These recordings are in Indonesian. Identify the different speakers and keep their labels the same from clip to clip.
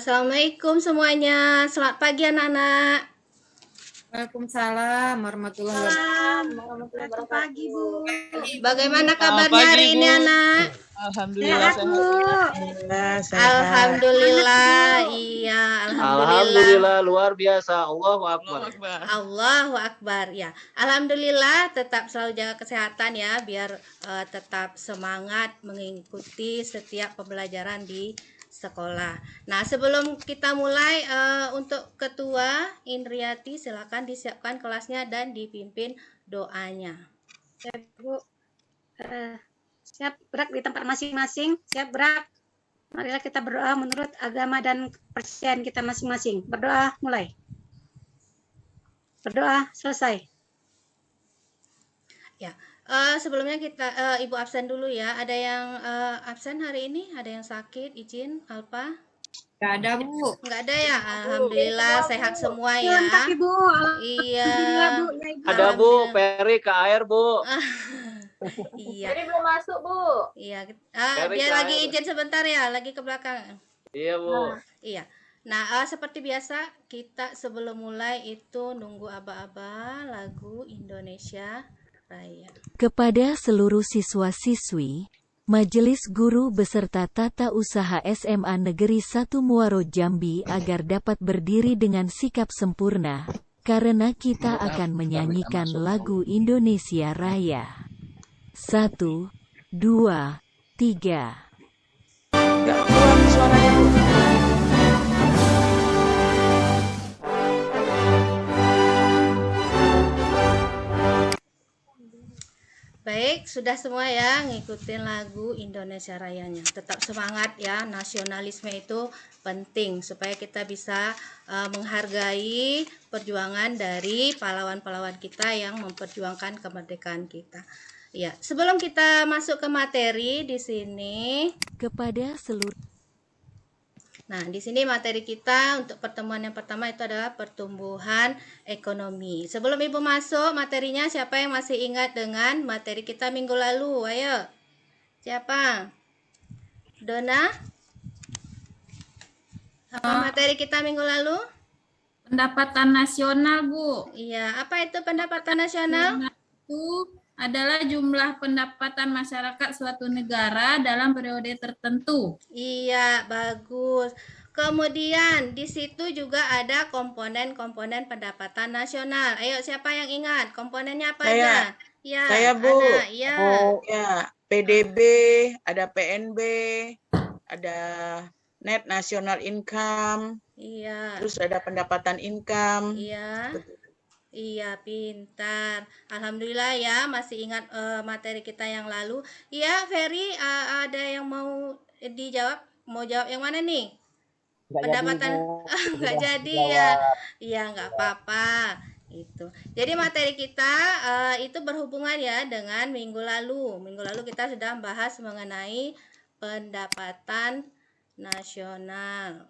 Speaker 1: Assalamualaikum semuanya. Selamat pagi anak-anak.
Speaker 2: Waalaikumsalam warahmatullahi wabarakatuh.
Speaker 3: Selamat pagi, Bu.
Speaker 1: Bagaimana kabarnya hari ini, anak?
Speaker 3: Alhamdulillah sehat, Bu.
Speaker 1: Alhamdulillah. Iya,
Speaker 4: Alhamdulillah luar biasa. Allahu Akbar.
Speaker 1: Allahu Akbar. Ya, alhamdulillah tetap selalu jaga kesehatan ya, biar tetap semangat mengikuti setiap pembelajaran di sekolah. Nah, sebelum kita mulai, untuk Ketua Indriati silakan disiapkan kelasnya dan dipimpin doanya.
Speaker 3: Siap, Bu. Siap gerak di tempat masing-masing. Siap gerak. Marilah kita berdoa menurut agama dan kepercayaan kita masing-masing. Berdoa mulai. Berdoa selesai.
Speaker 1: Ya, sebelumnya kita Ibu absen dulu ya. Ada yang absen hari ini? Ada yang sakit? Izin, Alpa?
Speaker 2: Gak ada, Bu.
Speaker 1: Nggak ada ya? Alhamdulillah sehat semua ya.
Speaker 3: Lengkap, Ibu.
Speaker 1: Iya.
Speaker 3: Alhamdulillah, Bu. Ya, Ibu.
Speaker 4: Ada Bu, Peri ke air Bu.
Speaker 1: Iya.
Speaker 5: Jadi belum masuk, Bu.
Speaker 1: Iya.
Speaker 4: Peri
Speaker 1: Dia
Speaker 4: ke
Speaker 1: lagi
Speaker 4: air.
Speaker 1: izin sebentar ya, lagi ke belakang.
Speaker 4: Iya Bu.
Speaker 1: Iya. Nah, seperti biasa kita sebelum mulai itu nunggu aba-aba lagu Indonesia Raya.
Speaker 6: Kepada seluruh siswa-siswi, Majelis Guru beserta Tata Usaha SMA Negeri 1 Muaro Jambi agar dapat berdiri dengan sikap sempurna, karena kita akan menyanyikan lagu Indonesia Raya. 1, 2, 3.
Speaker 2: Gak keluar suaranya, Bu.
Speaker 1: Baik, sudah semua ya ngikutin lagu Indonesia Rayanya. Tetap semangat ya, nasionalisme itu penting supaya kita bisa menghargai perjuangan dari pahlawan-pahlawan kita yang memperjuangkan kemerdekaan kita. Ya, sebelum kita masuk ke materi di sini,
Speaker 6: Kepada seluruh
Speaker 1: nah, di sini materi kita untuk pertemuan yang pertama itu adalah pertumbuhan ekonomi. Sebelum Ibu masuk materinya, siapa yang masih ingat dengan materi kita minggu lalu? Ayo. Siapa? Dona? Apa materi kita minggu lalu?
Speaker 7: Pendapatan nasional, Bu.
Speaker 1: Iya, apa itu pendapatan nasional?
Speaker 7: Itu adalah jumlah pendapatan masyarakat suatu negara dalam periode tertentu.
Speaker 1: Iya, bagus. Kemudian di situ juga ada komponen-komponen pendapatan nasional. Ayo, siapa yang ingat? Komponennya apa
Speaker 2: Saya.
Speaker 1: aja? Ya,
Speaker 2: Saya, Bu.
Speaker 1: Ana, ya.
Speaker 2: Ya, PDB, ada PNB, ada Net National Income,
Speaker 1: Iya.
Speaker 2: terus ada pendapatan income.
Speaker 1: Iya. Iya, pintar. Alhamdulillah ya, masih ingat materi kita yang lalu. Iya, Ferry, ada yang mau dijawab? Mau jawab yang mana nih? Pendapatan nggak jadi ya. Iya, nggak apa-apa. Itu. Jadi materi kita itu berhubungan ya dengan minggu lalu. Minggu lalu kita sudah bahas mengenai pendapatan nasional.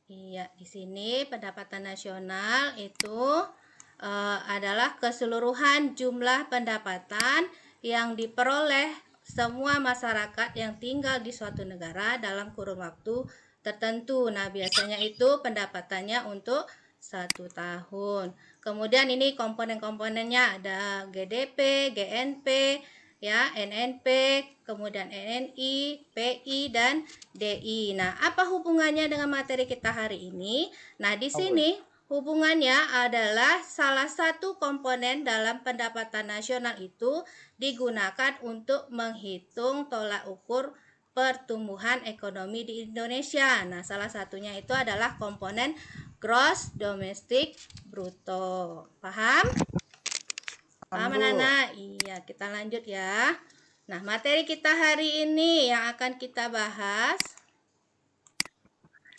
Speaker 1: Iya, di sini pendapatan nasional itu adalah keseluruhan jumlah pendapatan yang diperoleh semua masyarakat yang tinggal di suatu negara dalam kurun waktu tertentu. Nah, biasanya itu pendapatannya untuk 1 tahun. Kemudian ini komponen-komponennya ada GDP, GNP, ya, NNP, kemudian NNI, PI, dan DI. Nah, apa hubungannya dengan materi kita hari ini? Nah, di sini hubungannya adalah salah satu komponen dalam pendapatan nasional itu digunakan untuk menghitung tolak ukur pertumbuhan ekonomi di Indonesia. Nah, salah satunya itu adalah komponen gross domestic bruto. Paham? Paham, anak-anak? Iya, kita lanjut ya. Nah, materi kita hari ini yang akan kita bahas.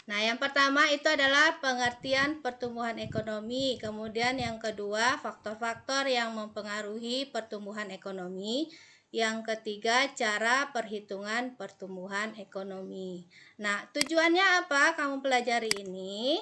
Speaker 1: Nah, yang pertama itu adalah pengertian pertumbuhan ekonomi. Kemudian yang kedua, faktor-faktor yang mempengaruhi pertumbuhan ekonomi. Yang ketiga, cara perhitungan pertumbuhan ekonomi. Nah, tujuannya apa kamu pelajari ini?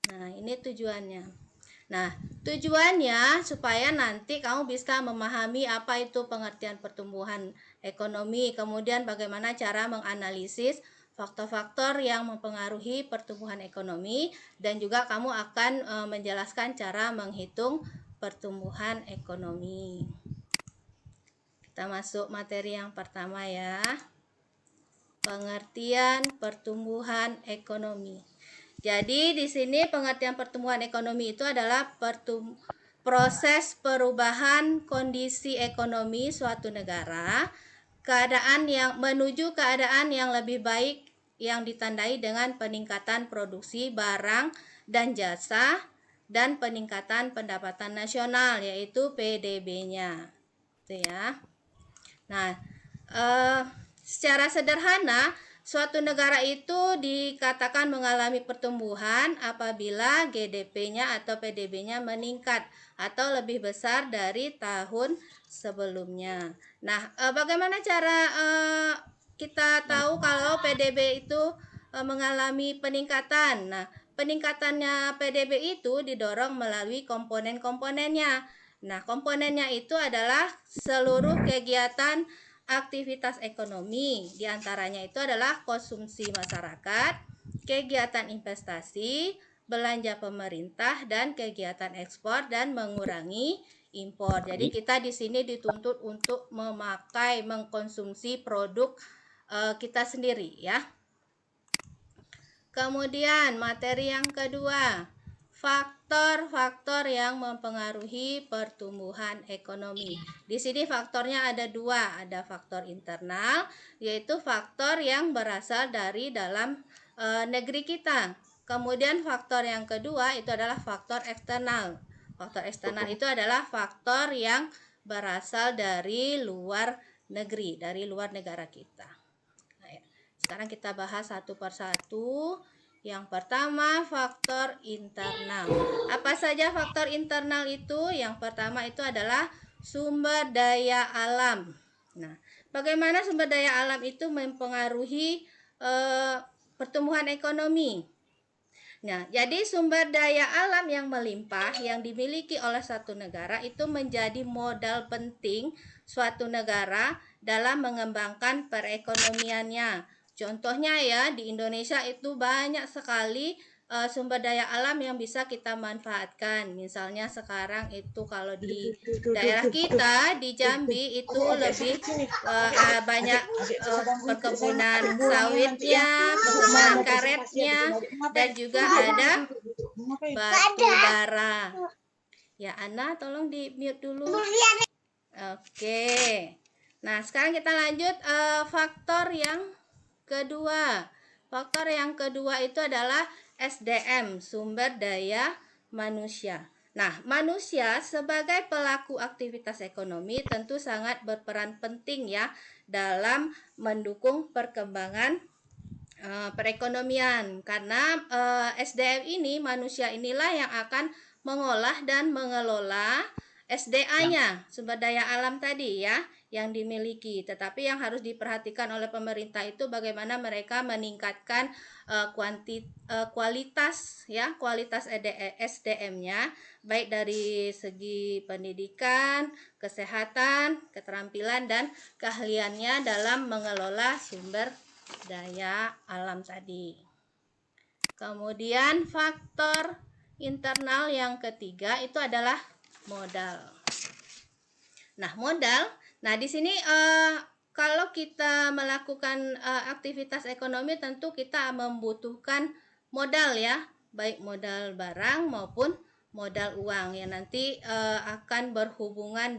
Speaker 1: Nah, ini tujuannya. Nah, tujuannya supaya nanti kamu bisa memahami apa itu pengertian pertumbuhan ekonomi, kemudian bagaimana cara menganalisis faktor-faktor yang mempengaruhi pertumbuhan ekonomi, dan juga kamu akan menjelaskan cara menghitung pertumbuhan ekonomi. Kita masuk materi yang pertama ya. Pengertian pertumbuhan ekonomi. Jadi di sini pengertian pertumbuhan ekonomi itu adalah proses perubahan kondisi ekonomi suatu negara, menuju keadaan yang lebih baik yang ditandai dengan peningkatan produksi barang dan jasa dan peningkatan pendapatan nasional, yaitu PDB-nya. Itu ya. Nah, secara sederhana, suatu negara itu dikatakan mengalami pertumbuhan apabila GDP-nya atau PDB-nya meningkat atau lebih besar dari tahun sebelumnya. Nah, bagaimana cara kita tahu kalau PDB itu mengalami peningkatan? Nah, peningkatannya PDB itu didorong melalui komponen-komponennya. Nah, komponennya itu adalah seluruh kegiatan aktivitas ekonomi, diantaranya itu adalah konsumsi masyarakat, kegiatan investasi, belanja pemerintah, dan kegiatan ekspor dan mengurangi impor. Jadi kita di sini dituntut untuk mengkonsumsi produk kita sendiri ya. Kemudian materi yang kedua, faktor-faktor yang mempengaruhi pertumbuhan ekonomi. Di sini faktornya ada dua, ada faktor internal, yaitu faktor yang berasal dari dalam negeri kita. Kemudian faktor yang kedua itu adalah faktor eksternal. Faktor eksternal itu adalah faktor yang berasal dari luar negeri, dari luar negara kita. Nah, sekarang kita bahas satu persatu. Yang pertama, faktor internal. Apa saja faktor internal itu? Yang pertama itu adalah sumber daya alam. Nah, bagaimana sumber daya alam itu mempengaruhi pertumbuhan ekonomi? Nah, jadi sumber daya alam yang melimpah yang dimiliki oleh satu negara itu menjadi modal penting suatu negara dalam mengembangkan perekonomiannya. Contohnya ya, di Indonesia itu banyak sekali sumber daya alam yang bisa kita manfaatkan. Misalnya sekarang itu kalau di daerah kita di Jambi itu lebih banyak perkebunan sawitnya, perkebunan karetnya, dan juga ada batu bara. Ya, Ana tolong di mute dulu. Oke. Nah, sekarang kita lanjut faktor yang kedua. Faktor yang kedua itu adalah SDM, sumber daya manusia. Nah, manusia sebagai pelaku aktivitas ekonomi tentu sangat berperan penting ya dalam mendukung perkembangan perekonomian, karena SDM ini, manusia inilah yang akan mengolah dan mengelola SDA-nya, sumber daya alam tadi ya, yang dimiliki. Tetapi yang harus diperhatikan oleh pemerintah itu bagaimana mereka meningkatkan kualitas ya, kualitas SDM-nya, baik dari segi pendidikan, kesehatan, keterampilan, dan keahliannya dalam mengelola sumber daya alam tadi. Kemudian faktor internal yang ketiga itu adalah modal. Nah, modal. Nah, di sini kalau kita melakukan aktivitas ekonomi tentu kita membutuhkan modal ya, baik modal barang maupun modal uang yang nanti akan berhubungan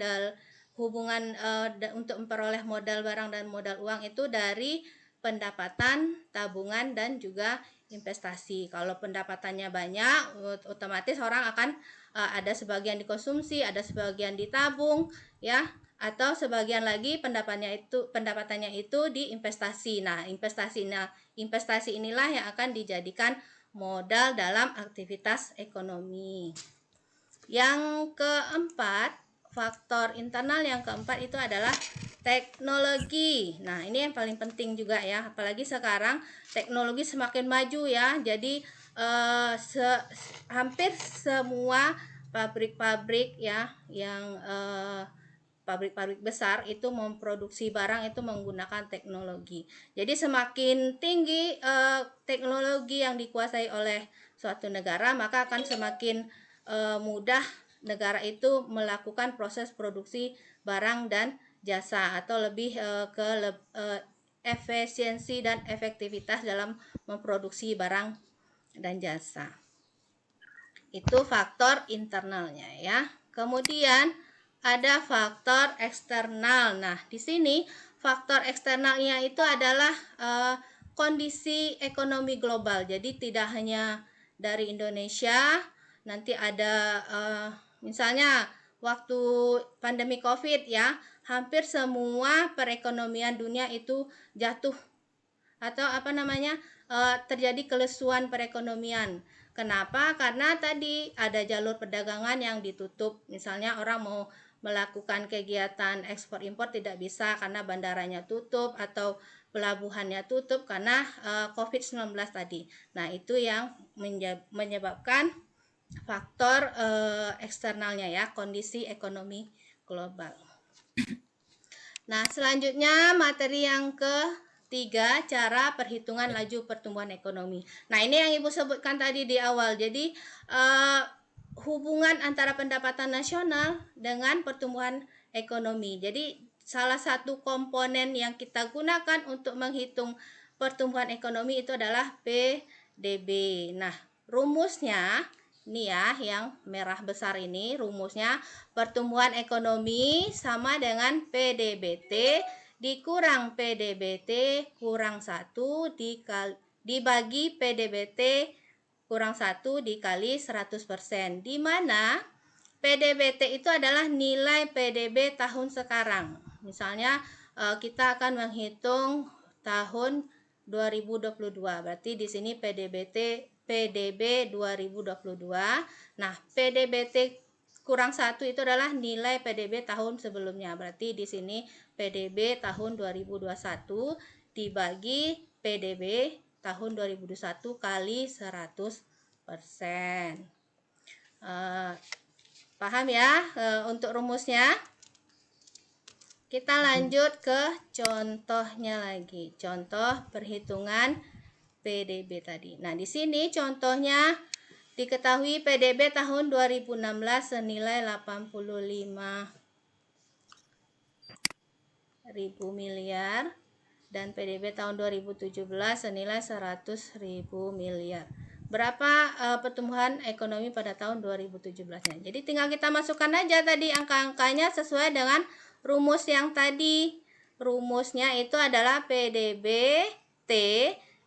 Speaker 1: untuk memperoleh modal barang dan modal uang itu dari pendapatan, tabungan, dan juga investasi. Kalau pendapatannya banyak, otomatis orang akan ada sebagian dikonsumsi, ada sebagian ditabung, ya, atau sebagian lagi pendapatannya itu diinvestasi. Nah, investasi inilah yang akan dijadikan modal dalam aktivitas ekonomi. Yang keempat, faktor internal yang keempat itu adalah teknologi. Nah, ini yang paling penting juga ya, apalagi sekarang teknologi semakin maju ya. Jadi hampir semua pabrik-pabrik ya yang pabrik-pabrik besar itu memproduksi barang itu menggunakan teknologi. Jadi semakin tinggi teknologi yang dikuasai oleh suatu negara, maka akan semakin mudah negara itu melakukan proses produksi barang dan jasa, atau lebih efisiensi dan efektivitas dalam memproduksi barang dan jasa. Itu faktor internalnya ya. Kemudian ada faktor eksternal. Nah, di sini faktor eksternalnya itu adalah kondisi ekonomi global. Jadi tidak hanya dari Indonesia, nanti ada misalnya waktu pandemi COVID ya, hampir semua perekonomian dunia itu jatuh atau terjadi kelesuan perekonomian. Kenapa? Karena tadi ada jalur perdagangan yang ditutup. Misalnya orang mau melakukan kegiatan ekspor impor tidak bisa karena bandaranya tutup atau pelabuhannya tutup karena COVID-19 tadi. Nah, itu yang menyebabkan faktor eksternalnya ya, kondisi ekonomi global. Nah, selanjutnya materi yang ketiga, cara perhitungan laju pertumbuhan ekonomi. Nah, ini yang Ibu sebutkan tadi di awal. Jadi hubungan antara pendapatan nasional dengan pertumbuhan ekonomi. Jadi salah satu komponen yang kita gunakan untuk menghitung pertumbuhan ekonomi itu adalah PDB. Nah, rumusnya ini ya, yang merah besar ini rumusnya, pertumbuhan ekonomi sama dengan PDBT dikurang PDBT kurang 1 dibagi PDBT kurang 1 dikali 100%, di mana PDBT itu adalah nilai PDB tahun sekarang. Misalnya kita akan menghitung tahun 2022, berarti di sini PDB 2022. Nah, PDBT kurang 1 itu adalah nilai PDB tahun sebelumnya. Berarti di sini PDB tahun 2021 dibagi PDB tahun 2021 kali 100%. Paham ya untuk rumusnya? Kita lanjut ke contohnya lagi. Contoh perhitungan PDB tadi. Nah, di sini contohnya diketahui PDB tahun 2016 senilai 85.000 miliar dan PDB tahun 2017 senilai 100.000 miliar. Berapa pertumbuhan ekonomi pada tahun 2017-nya? Jadi tinggal kita masukkan aja tadi angka-angkanya sesuai dengan rumus yang tadi. Rumusnya itu adalah PDB-T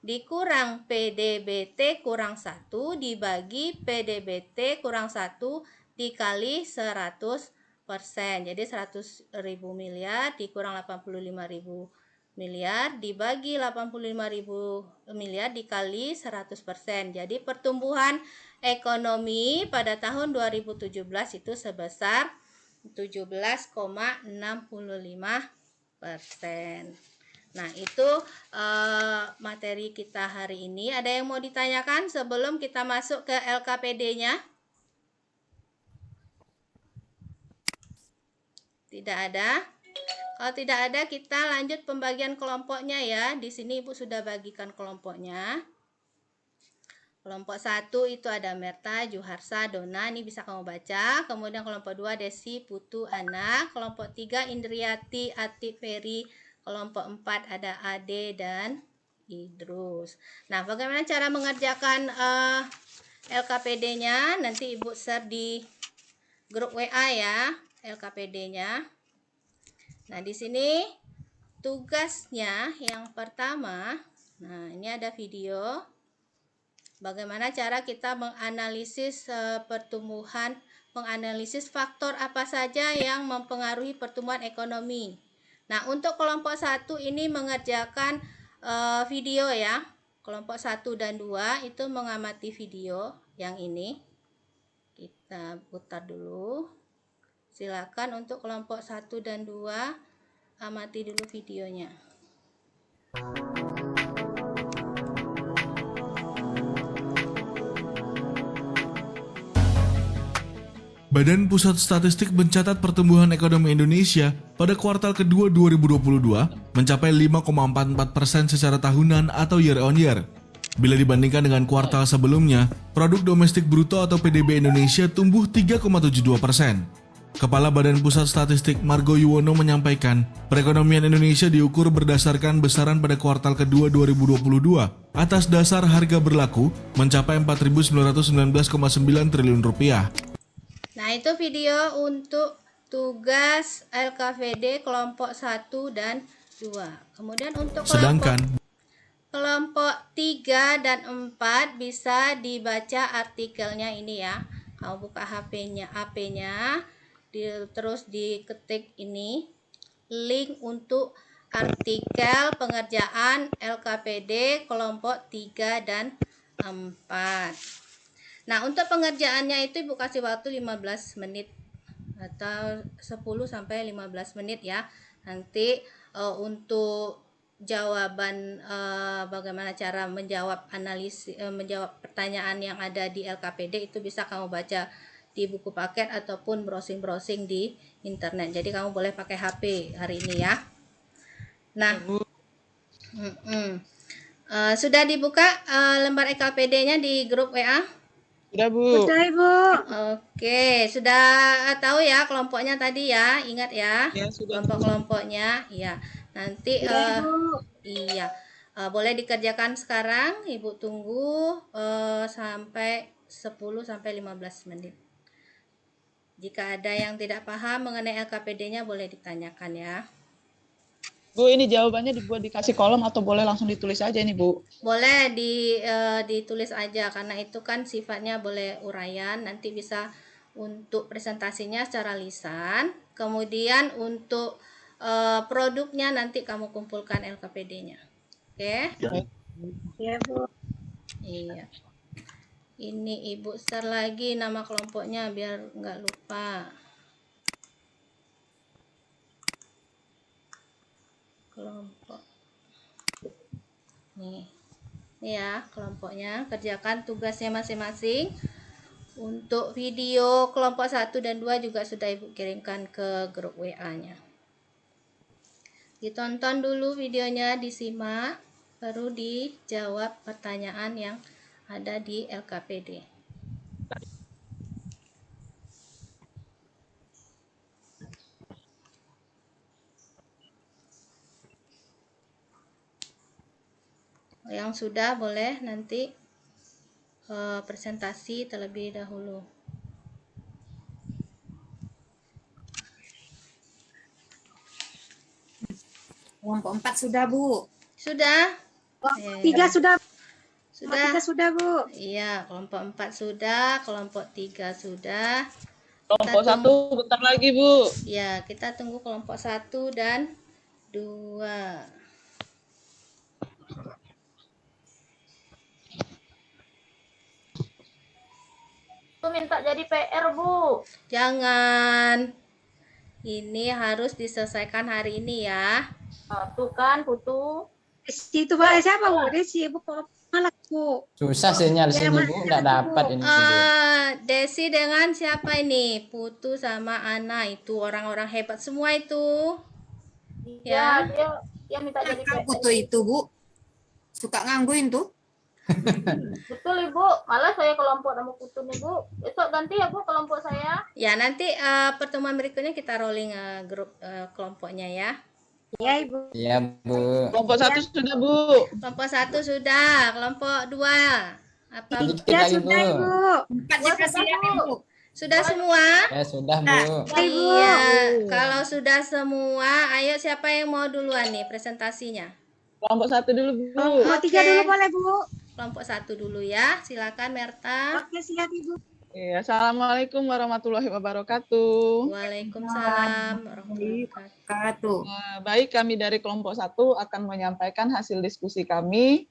Speaker 1: dikurang PDBT kurang 1 dibagi PDBT kurang 1 dikali 100%. Jadi 100.000 miliar dikurang 85.000 miliar dibagi 85.000 miliar dikali 100%. Jadi pertumbuhan ekonomi pada tahun 2017 itu sebesar 17,65%. Nah, itu materi kita hari ini. Ada yang mau ditanyakan sebelum kita masuk ke LKPD-nya? Tidak ada? Kalau tidak ada, kita lanjut pembagian kelompoknya ya. Di sini Ibu sudah bagikan kelompoknya. Kelompok 1 itu ada Merta, Juharsa, Dona, ini bisa kamu baca. Kemudian kelompok 2 Desi, Putu, Ana. Kelompok 3 Indriati, Ati, Ferry. Kelompok 4 ada Ade dan Idrus. Nah, bagaimana cara mengerjakan LKPD-nya? Nanti Ibu share di grup WA ya, LKPD-nya. Nah, di sini tugasnya yang pertama, nah ini ada video. Bagaimana cara kita menganalisis pertumbuhan, menganalisis faktor apa saja yang mempengaruhi pertumbuhan ekonomi. Nah, untuk kelompok 1 ini mengerjakan video ya. Kelompok 1 dan 2 itu mengamati video yang ini. Kita putar dulu. Silakan untuk kelompok 1 dan 2 amati dulu videonya.
Speaker 5: Badan Pusat Statistik mencatat pertumbuhan ekonomi Indonesia pada kuartal kedua 2022 mencapai 5,44% secara tahunan atau year on year. Bila dibandingkan dengan kuartal sebelumnya, produk domestik bruto atau PDB Indonesia tumbuh 3,72%. Kepala Badan Pusat Statistik Margo Yuwono menyampaikan, perekonomian Indonesia diukur berdasarkan besaran pada kuartal kedua 2022 atas dasar harga berlaku mencapai 4.919,9 triliun rupiah.
Speaker 1: Nah, itu video untuk tugas LKPD kelompok 1 dan 2. Kemudian untuk
Speaker 5: Sedangkan
Speaker 1: kelompok 3 dan 4 bisa dibaca artikelnya ini ya. Kamu buka HP-nya, terus diketik ini link untuk artikel pengerjaan LKPD kelompok 3 dan 4. Nah, untuk pengerjaannya itu Ibu kasih waktu 15 menit atau 10 sampai 15 menit ya. Nanti untuk jawaban bagaimana cara menjawab menjawab pertanyaan yang ada di LKPD itu bisa kamu baca di buku paket ataupun browsing-browsing di internet. Jadi kamu boleh pakai HP hari ini ya. Nah, sudah dibuka lembar LKPD-nya di grup WA?
Speaker 2: Sudah, Bu.
Speaker 3: Sudah, Ibu.
Speaker 1: Oke, sudah tahu ya kelompoknya tadi ya, ingat ya,
Speaker 2: Ya, sudah.
Speaker 1: kelompok-kelompoknya, iya. Nanti
Speaker 3: Sudah, Ibu.
Speaker 1: iya, boleh dikerjakan sekarang. Ibu tunggu sampai 10 sampai 15 menit. Jika ada yang tidak paham mengenai LKPD-nya boleh ditanyakan ya.
Speaker 2: Bu, ini jawabannya dibuat dikasih kolom atau boleh langsung ditulis aja ini, Bu?
Speaker 1: Boleh ditulis aja karena itu kan sifatnya boleh uraian, nanti bisa untuk presentasinya secara lisan. Kemudian untuk produknya nanti kamu kumpulkan LKPD-nya. Oke?
Speaker 3: Ya, Bu.
Speaker 1: Iya. Ini Ibu share lagi nama kelompoknya biar nggak lupa. Kelompok. Nih ya kelompoknya, kerjakan tugasnya masing-masing. Untuk video kelompok 1 dan 2 juga sudah Ibu kirimkan ke grup WA-nya. Ditonton dulu videonya, disimak, baru dijawab pertanyaan yang ada di LKPD. Yang sudah boleh nanti presentasi terlebih dahulu.
Speaker 8: Kelompok 4 sudah, Bu.
Speaker 1: Sudah?
Speaker 3: Tiga sudah.
Speaker 1: Sudah?
Speaker 3: Tiga sudah, Bu.
Speaker 1: Iya, kelompok 4 sudah, kelompok 3 sudah.
Speaker 2: Kelompok 1 bentar lagi, Bu.
Speaker 1: Ya, kita tunggu kelompok 1 dan 2.
Speaker 7: Itu minta jadi PR, Bu.
Speaker 1: Jangan. Ini harus diselesaikan hari ini ya.
Speaker 7: Tuh kan, Putu.
Speaker 3: Desi itu Pak, siapa, Bu? Desi, Bu. Malah, Bu.
Speaker 9: Susah sinyal sini, Bu. Nggak dapat ini video.
Speaker 1: Desi dengan siapa ini? Putu sama Ana, itu orang-orang hebat semua itu.
Speaker 7: Ya, dia minta jadi PR.
Speaker 8: Putu itu, Bu. Suka ngangguin tuh.
Speaker 7: Betul, Ibu. Malah saya kelompok sama Putu nih, Bu. Besok ganti ya, Bu, kelompok saya.
Speaker 1: Ya, nanti pertemuan berikutnya kita rolling grup kelompoknya ya.
Speaker 3: Ya, Ibu.
Speaker 9: Iya, Bu.
Speaker 2: Kelompok 1 sudah, Bu.
Speaker 1: Kelompok 1 sudah, kelompok 2. Apa?
Speaker 9: Dikit
Speaker 3: Ya,
Speaker 9: lagi, Bu.
Speaker 3: sudah, Ibu.
Speaker 8: 4 dikasih ya, Bu.
Speaker 1: Sudah semua?
Speaker 9: Ya, sudah, Bu.
Speaker 1: Iya, kalau sudah semua, ayo siapa yang mau duluan nih presentasinya?
Speaker 2: Kelompok 1 dulu, Bu.
Speaker 3: Kelompok 3 dulu boleh, Bu.
Speaker 1: Kelompok 1 dulu ya, silakan Merta.
Speaker 3: Oke, siap, Ibu.
Speaker 2: Iya, Assalamualaikum warahmatullahi wabarakatuh.
Speaker 1: Waalaikumsalam warahmatullahi wabarakatuh.
Speaker 2: Baik, kami dari kelompok 1 akan menyampaikan hasil diskusi kami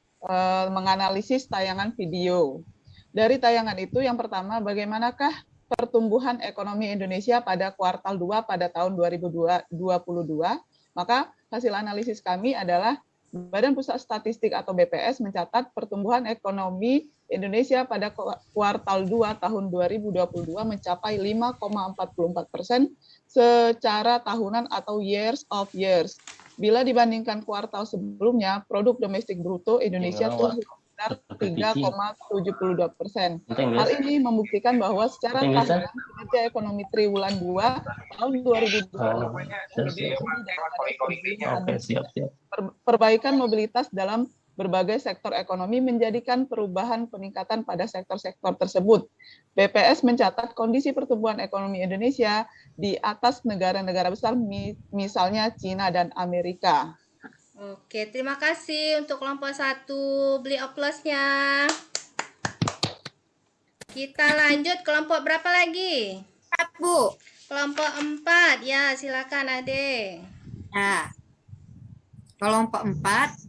Speaker 2: menganalisis tayangan video. Dari tayangan itu yang pertama, bagaimanakah pertumbuhan ekonomi Indonesia pada kuartal 2 pada tahun 2022? Maka hasil analisis kami adalah Badan Pusat Statistik atau BPS mencatat pertumbuhan ekonomi Indonesia pada kuartal 2 tahun 2022 mencapai 5,44% secara tahunan atau years of years. Bila dibandingkan kuartal sebelumnya, produk domestik bruto Indonesia tumbuh sekitar 3,72%. Hal ini membuktikan bahwa secara tahunan kinerja ekonomi triwulan 2 tahun 2022 lebih tinggi daripada sebelumnya. Perbaikan mobilitas dalam berbagai sektor ekonomi menjadikan perubahan peningkatan pada sektor-sektor tersebut. BPS mencatat kondisi pertumbuhan ekonomi Indonesia di atas negara-negara besar, misalnya Cina dan Amerika.
Speaker 1: Oke, terima kasih untuk kelompok 1. Beli oplusnya. Kita lanjut kelompok berapa lagi?
Speaker 8: 4, Bu.
Speaker 1: Kelompok 4. Ya, silakan Ade.
Speaker 8: Nah, kelompok 4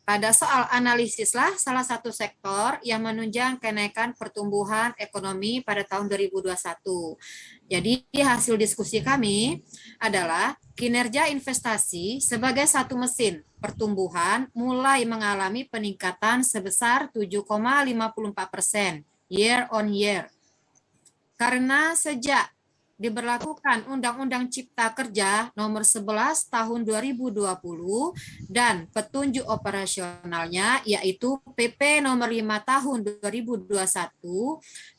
Speaker 8: pada soal analisislah salah satu sektor yang menunjang kenaikan pertumbuhan ekonomi pada tahun 2021. Jadi hasil diskusi kami adalah kinerja investasi sebagai satu mesin pertumbuhan mulai mengalami peningkatan sebesar 7,54% year on year. Karena sejak diberlakukan Undang-Undang Cipta Kerja Nomor 11 Tahun 2020 dan petunjuk operasionalnya yaitu PP Nomor 5 Tahun 2021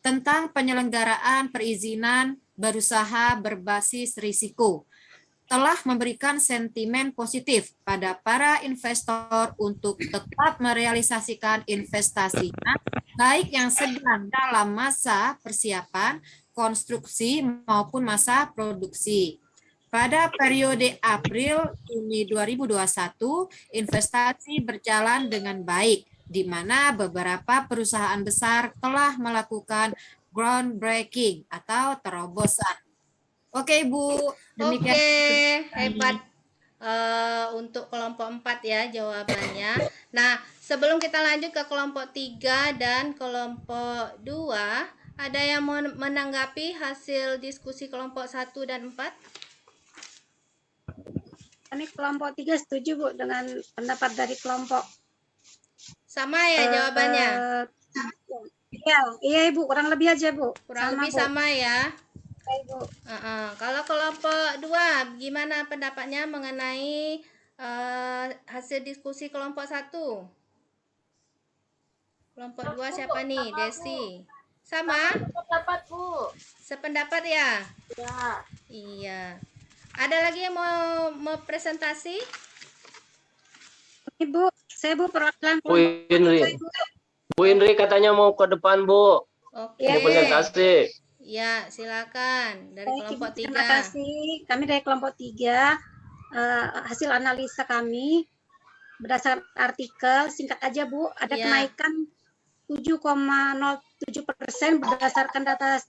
Speaker 8: tentang penyelenggaraan perizinan berusaha berbasis risiko telah memberikan sentimen positif pada para investor untuk tetap merealisasikan investasinya baik yang sedang dalam masa persiapan konstruksi maupun masa produksi. Pada periode April-Juni 2021, investasi berjalan dengan baik, di mana beberapa perusahaan besar telah melakukan groundbreaking atau terobosan. Oke, Bu. Demikian.
Speaker 1: Oke, hebat. Untuk kelompok 4 ya jawabannya. Nah, sebelum kita lanjut ke kelompok 3 dan kelompok 2, ada yang mau menanggapi hasil diskusi kelompok 1 dan 4?
Speaker 3: Kami kelompok 3 setuju, Bu, dengan pendapat dari kelompok.
Speaker 1: Sama ya jawabannya?
Speaker 3: Iya, Ibu, kurang lebih aja, Bu.
Speaker 1: Kurang lebih sama ya?
Speaker 3: Iya, Ibu.
Speaker 1: Kalau kelompok 2, gimana pendapatnya mengenai hasil diskusi kelompok 1? Kelompok 2 siapa nih? Desi. Sama?
Speaker 10: Sependapat, Bu.
Speaker 1: Sependapat ya?
Speaker 10: Ya.
Speaker 1: Iya. Ada lagi yang mau presentasi?
Speaker 3: Ibu, saya Bu perwakilan
Speaker 4: Bu Indri. Bu Indri katanya mau ke depan, Bu.
Speaker 1: Oke.
Speaker 4: Mau presentasi.
Speaker 1: Ya, silakan dari kelompok 3.
Speaker 3: Terima kasih. Kami dari kelompok 3, hasil analisa kami berdasarkan artikel, singkat aja, Bu, ada kenaikan 7,07% berdasarkan data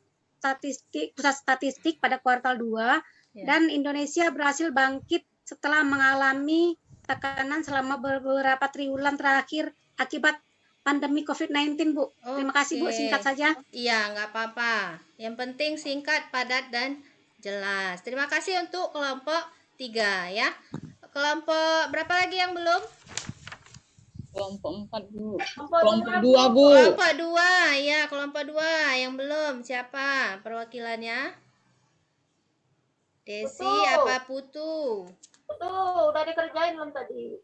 Speaker 3: pusat statistik pada kuartal 2, dan Indonesia berhasil bangkit setelah mengalami tekanan selama beberapa triwulan terakhir akibat pandemi COVID-19, Bu. Terima kasih, Bu. Singkat saja.
Speaker 1: Iya, nggak apa-apa. Yang penting singkat, padat, dan jelas. Terima kasih untuk kelompok 3 ya. Kelompok berapa lagi yang belum?
Speaker 2: Kelompok 4, Bu.
Speaker 10: Kelompok
Speaker 2: 2, Bu.
Speaker 1: Kelompok 2, ya, kelompok 2 yang belum. Siapa perwakilannya? Desi apa Putu?
Speaker 10: Putu, udah dikerjain belum tadi?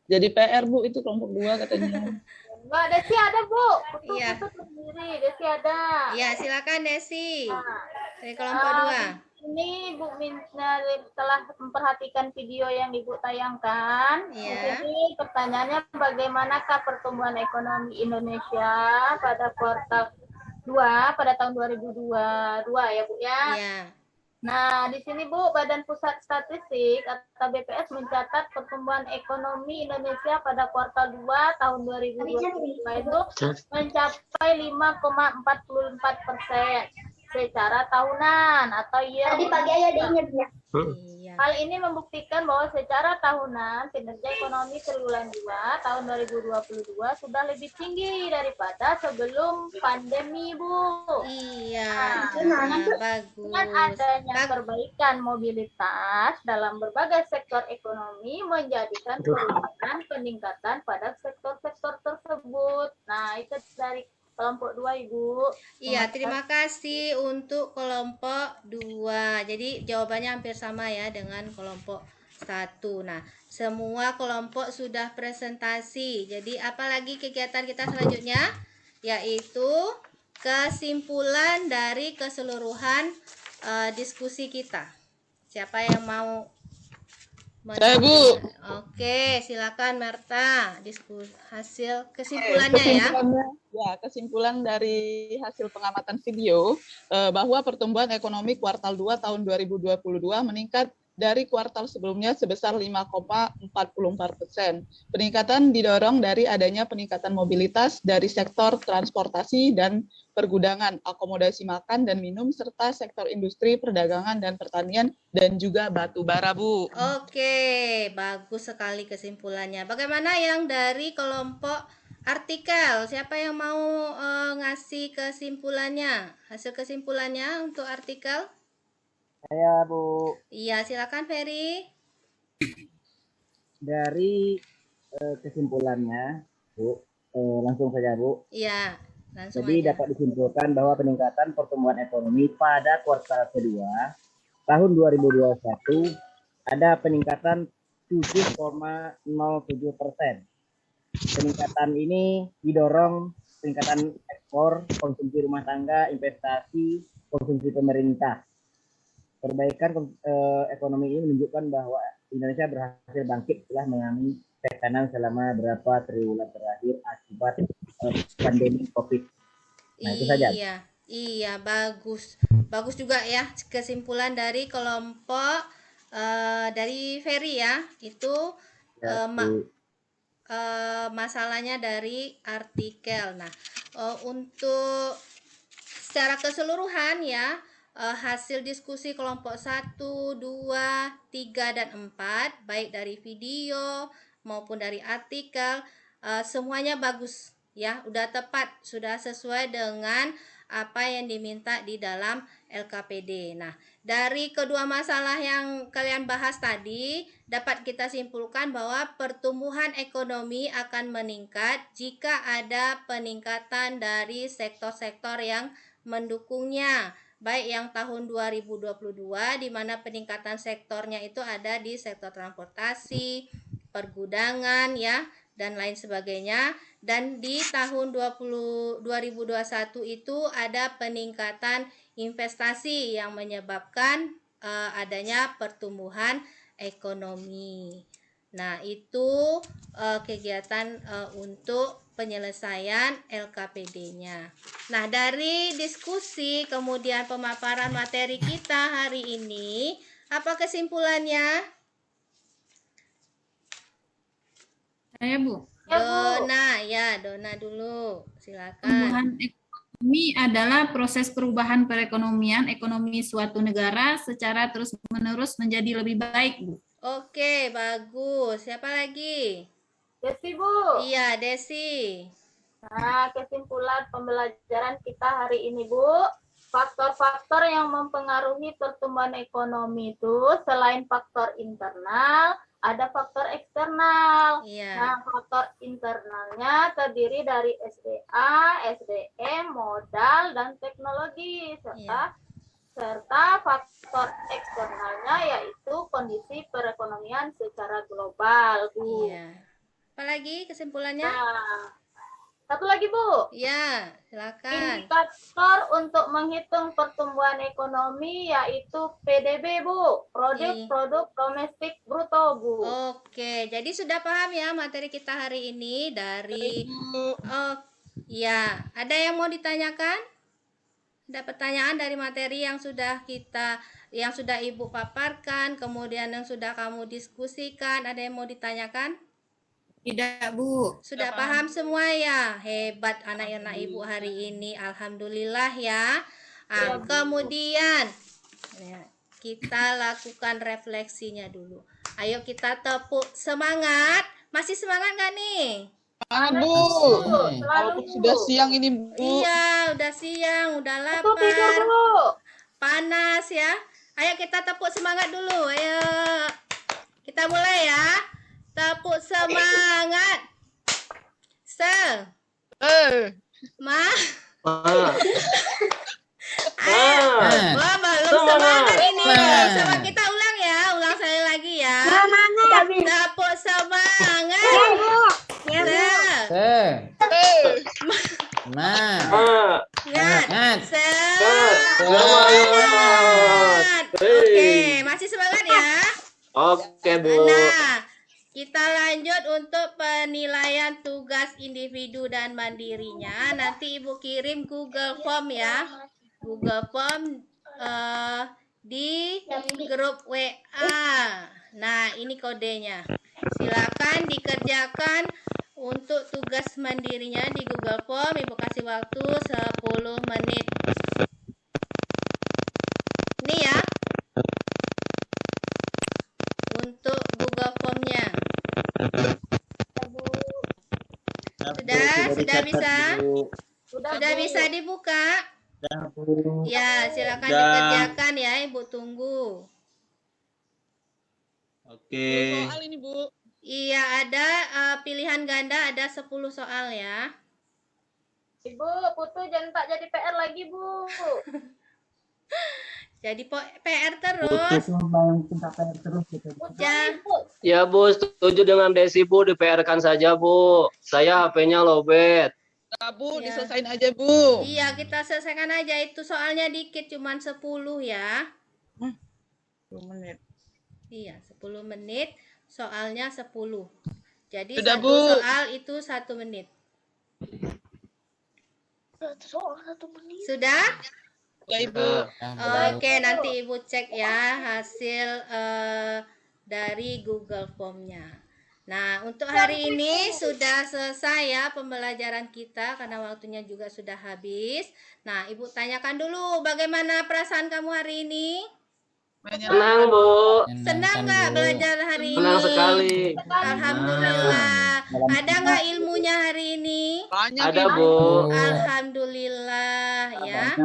Speaker 2: Jadi PR, Bu, itu kelompok 2 katanya.
Speaker 10: Enggak, Desi ada, Bu. Putu,
Speaker 1: Iya.
Speaker 10: Putu sendiri, Desi ada.
Speaker 1: Ya, silakan Desi.
Speaker 10: Nah,
Speaker 1: Dari kelompok 2.
Speaker 10: Ini Bu Minna telah memperhatikan video yang Ibu tayangkan.
Speaker 1: Iya.
Speaker 10: Jadi pertanyaannya bagaimanakah pertumbuhan ekonomi Indonesia pada kuartal 2 pada tahun 2022 ya, Bu ya?
Speaker 1: Iya.
Speaker 10: Nah, di sini Bu, Badan Pusat Statistik atau BPS mencatat pertumbuhan ekonomi Indonesia pada kuartal 2 tahun 2022 itu mencapai 5,44% secara tahunan atau year.
Speaker 1: Iya. Ya.
Speaker 10: Hal ini membuktikan bahwa secara tahunan kinerja ekonomi triwulan 2 tahun 2022 sudah lebih tinggi daripada sebelum pandemi, Bu.
Speaker 1: Iya, bagus.
Speaker 10: Dengan adanya perbaikan mobilitas dalam berbagai sektor ekonomi menjadikan perubahan peningkatan pada sektor-sektor tersebut. Nah, itu dari kelompok 2, Ibu.
Speaker 1: Iya, terima kasih untuk kelompok 2. Jadi jawabannya hampir sama ya dengan kelompok 1. Nah, semua kelompok sudah presentasi. Jadi apalagi kegiatan kita selanjutnya? Yaitu kesimpulan dari keseluruhan diskusi kita. Siapa yang mau?
Speaker 2: Saya, Bu.
Speaker 1: Oke, silakan Marta. Hasil kesimpulannya ya.
Speaker 2: Kesimpulan dari hasil pengamatan video bahwa pertumbuhan ekonomi kuartal 2 tahun 2022 meningkat dari kuartal sebelumnya sebesar 5,44%. Peningkatan didorong dari adanya peningkatan mobilitas dari sektor transportasi dan pergudangan, akomodasi makan dan minum, serta sektor industri, perdagangan dan pertanian, dan juga batu bara, Bu.
Speaker 1: Oke, bagus sekali kesimpulannya. Bagaimana yang dari kelompok artikel? Siapa yang mau ngasih kesimpulannya? Hasil kesimpulannya untuk artikel?
Speaker 11: Saya, Bu.
Speaker 1: Iya, silakan Ferry.
Speaker 11: Dari kesimpulannya, Bu, langsung saja, Bu.
Speaker 1: Iya, langsung
Speaker 11: Jadi
Speaker 1: aja.
Speaker 11: dapat disimpulkan bahwa peningkatan pertumbuhan ekonomi pada kuartal kedua tahun 2021 ada peningkatan 7,07%. Peningkatan ini didorong peningkatan ekspor, konsumsi rumah tangga, investasi, konsumsi pemerintah. Perbaikan ekonomi ini menunjukkan bahwa Indonesia berhasil bangkit setelah mengalami tekanan selama beberapa triwulan terakhir akibat pandemi COVID. Nah, itu saja.
Speaker 1: Iya, bagus. Bagus juga ya kesimpulan dari kelompok dari Ferry ya. Itu masalahnya dari artikel. Nah, untuk secara keseluruhan ya, hasil diskusi kelompok 1, 2, 3, dan 4, baik dari video maupun dari artikel, semuanya bagus ya, udah tepat, sudah sesuai dengan apa yang diminta di dalam LKPD. Nah, dari kedua masalah yang kalian bahas tadi, dapat kita simpulkan bahwa pertumbuhan ekonomi akan meningkat jika ada peningkatan dari sektor-sektor yang mendukungnya, baik yang tahun 2022 di mana peningkatan sektornya itu ada di sektor transportasi, pergudangan ya, dan lain sebagainya, dan di tahun 2021 itu ada peningkatan investasi yang menyebabkan adanya pertumbuhan ekonomi. Nah, itu kegiatan untuk penyelesaian LKPD-nya. Nah, dari diskusi kemudian pemaparan materi kita hari ini, apa kesimpulannya?
Speaker 7: Saya, Bu.
Speaker 1: Dona dulu. Silakan.
Speaker 7: Pertumbuhan ekonomi adalah proses perubahan perekonomian ekonomi suatu negara secara terus-menerus menjadi lebih baik, Bu.
Speaker 1: Oke, bagus. Siapa lagi?
Speaker 10: Desi, Bu.
Speaker 1: Iya, Desi.
Speaker 10: Nah, kesimpulan pembelajaran kita hari ini, Bu. Faktor-faktor yang mempengaruhi pertumbuhan ekonomi itu selain faktor internal, ada faktor eksternal. Nah, faktor internalnya terdiri dari SDA, SDM, modal, dan teknologi, serta faktor eksternalnya yaitu kondisi perekonomian secara global, Bu.
Speaker 1: Apalagi kesimpulannya?
Speaker 10: Nah, satu lagi, Bu.
Speaker 1: Ya, silakan.
Speaker 10: Indikator untuk menghitung pertumbuhan ekonomi yaitu PDB, Bu. Produk domestik bruto, Bu.
Speaker 1: Oke, jadi sudah paham ya materi kita hari ini dari ada yang mau ditanyakan? Ada pertanyaan dari materi yang sudah Ibu paparkan, kemudian yang sudah kamu diskusikan, ada yang mau ditanyakan?
Speaker 8: Tidak, Bu.
Speaker 1: Sudah paham semua ya? Hebat anak-anak Ibu hari ini. Alhamdulillah ya. Kemudian kita lakukan refleksinya dulu. Ayo kita tepuk semangat. Masih semangat nggak nih?
Speaker 2: Bu, walaupun sudah siang ini, Bu.
Speaker 1: Iya, udah siang, udah lapar. Panas ya. Ayo kita tepuk semangat dulu. Ayo. Kita mulai ya. Tepuk semangat. Wah, belum semangat ini. Coba kita ulang ya. Ulang sekali lagi ya.
Speaker 3: Semangat.
Speaker 1: Tepuk semangat. Semangat. Oke, masih semangat ya?
Speaker 4: Oke, Bu.
Speaker 1: Nah, kita lanjut untuk penilaian tugas individu dan mandirinya. Nanti Ibu kirim Google Form ya. Google Form di grup WA. Nah, ini kodenya. Silakan dikerjakan untuk tugas mandirinya di Google Form. Ibu kasih waktu 10 menit. Ini ya. Untuk Google Form-nya. Sudah bisa? Sudah bisa dibuka? Ya, silakan dikerjakan ya, Ibu tunggu.
Speaker 4: Oke.
Speaker 2: Soal ini, Bu.
Speaker 1: Iya, ada pilihan ganda ada 10 soal ya.
Speaker 10: Ibu, Putu jangan tak jadi PR lagi, Bu.
Speaker 1: Jadi PR terus.
Speaker 4: Ya, Bu, setuju dengan Desi, Bu, di PR-kan saja, Bu. Saya HP-nya lowbat.
Speaker 2: Nah, Bu, diselesain aja, Bu.
Speaker 1: Iya, kita selesaikan aja. Itu soalnya dikit, cuman 10 ya.
Speaker 2: 10 menit.
Speaker 1: Iya, 10 menit. Soalnya 10. Jadi
Speaker 2: Sudah,
Speaker 1: satu
Speaker 2: Bu.
Speaker 1: soal itu 1 menit. Sudah?
Speaker 2: Ya, Ibu.
Speaker 1: Oke, nanti Ibu cek ya hasil dari Google Form-nya. Nah, untuk hari ini sudah selesai ya pembelajaran kita karena waktunya juga sudah habis. Nah, Ibu tanyakan dulu bagaimana perasaan kamu hari ini?
Speaker 4: Senang, Bu.
Speaker 1: Senang nggak belajar hari ini?
Speaker 4: Senang sekali.
Speaker 1: Alhamdulillah. Ada nggak ilmunya hari ini?
Speaker 4: Ada, Bu.
Speaker 1: Alhamdulillah ya.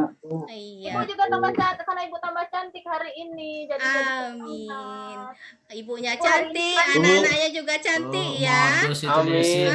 Speaker 1: Iya.
Speaker 10: Ibu juga tambah cantik karena Ibu tambah cantik hari ini. Jadi
Speaker 1: amin. Ibunya cantik, anak-anaknya juga cantik ya.
Speaker 4: Amin.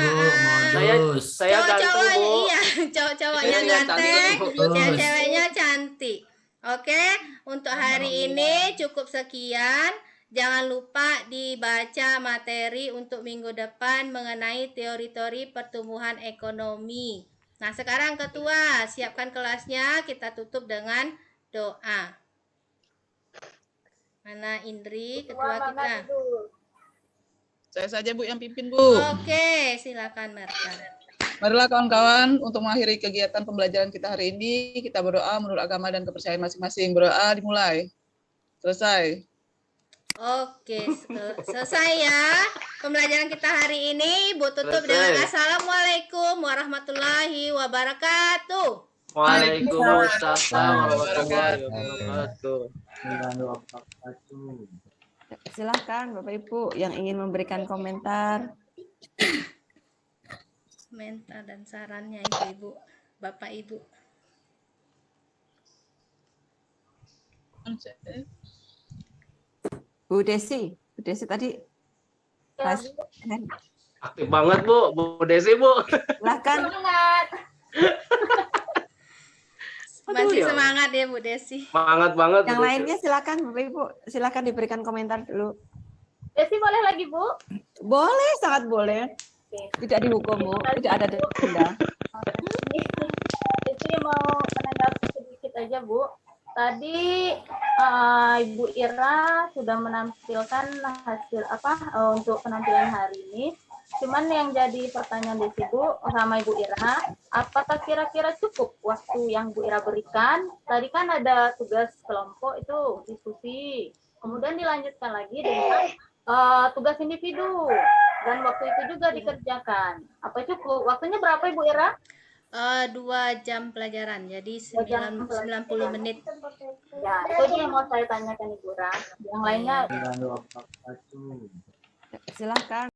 Speaker 4: Saya ganteng, Bu.
Speaker 1: Iya, cowok-cowoknya ganteng, cewek-ceweknya cantik. Oke, untuk hari ini cukup sekian. Jangan lupa dibaca materi untuk minggu depan mengenai teori-teori pertumbuhan ekonomi. Nah, sekarang Ketua, siapkan kelasnya. Kita tutup dengan doa. Mana Indri, Ketua kita?
Speaker 2: Saya saja, Bu, yang pimpin, Bu.
Speaker 1: Oke, silakan Merta.
Speaker 2: Marilah kawan-kawan, untuk mengakhiri kegiatan pembelajaran kita hari ini, kita berdoa menurut agama dan kepercayaan masing-masing. Berdoa dimulai. Selesai.
Speaker 1: Oke, selesai ya pembelajaran kita hari ini. Bu tutup dengan Assalamualaikum warahmatullahi wabarakatuh.
Speaker 4: Waalaikumsalam warahmatullahi wabarakatuh.
Speaker 8: Silahkan Bapak Ibu yang ingin memberikan komentar.
Speaker 1: Komentar dan sarannya Ibu-Ibu, Bapak Ibu.
Speaker 8: Bu Desi tadi
Speaker 4: aktif banget, Bu. Bu Desi, Bu.
Speaker 8: Silahkan.
Speaker 1: Masih semangat ya Bu Desi.
Speaker 4: Semangat banget.
Speaker 8: Yang lainnya silakan Bapak Ibu, silakan diberikan komentar dulu.
Speaker 10: Desi boleh lagi, Bu?
Speaker 8: Boleh, sangat boleh. Tidak dihukum, Bu. Tidak ada denda.
Speaker 10: Desi mau menanggapi sedikit aja, Bu. Tadi Ibu Ira sudah menampilkan hasil untuk penampilan hari ini. Cuman yang jadi pertanyaan Desi, Bu, sama Ibu Ira, apakah kira-kira cukup waktu yang Bu Ira berikan? Tadi kan ada tugas kelompok itu diskusi, kemudian dilanjutkan lagi dengan tugas individu, dan waktu itu juga dikerjakan. Apa cukup? Waktunya berapa Ibu Ira?
Speaker 1: 2 jam pelajaran, jadi 90 menit.
Speaker 10: Ya, itu yang mau saya tanyakan Ibu Ra. Yang lainnya
Speaker 8: Silahkan.